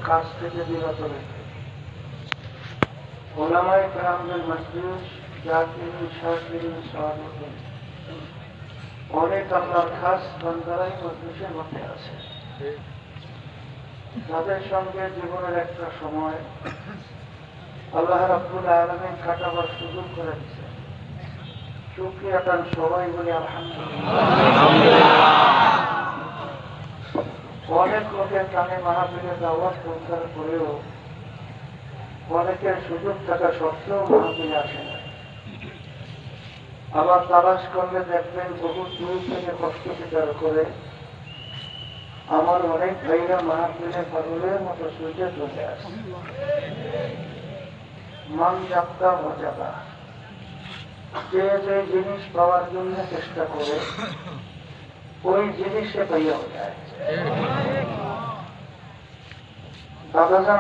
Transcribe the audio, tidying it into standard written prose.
কাজ থেকে বিরত রেখে ওলামায়ে কেরামদের মজলিস জাকিরিন শাকিরিন সাদিকিন অনেক আল্লাহর খাস বান্দারাই মজলিসের মধ্যে আছে। তাদের সঙ্গে জীবনের একটা সময় আল্লাহ রাব্বুল আলামিন কাটাবার সুযোগ করে দিয়েছে। শুকরিয়াটান সবাই বলি আলহামদুলিল্লাহ। অনেক লোকের কানে মাহফিলে দাওয়াত পৌঁছার পরেও অনেকের সুযোগ থাকা সত্ত্বেও মাহফিলে আসে না। আবার তালাশ করলে দেখবেন বহু দূর থেকে কষ্ট স্বীকার করে আমার অনেক ভাইরা মাহফিলে পাগলের মতো সুযোগ চলে আসে। মান যাত্রা মর্যাদা যে যে জিনিস পাওয়ার জন্য চেষ্টা করে ওই জিনিসে পাইয়া যায়। দাদাজান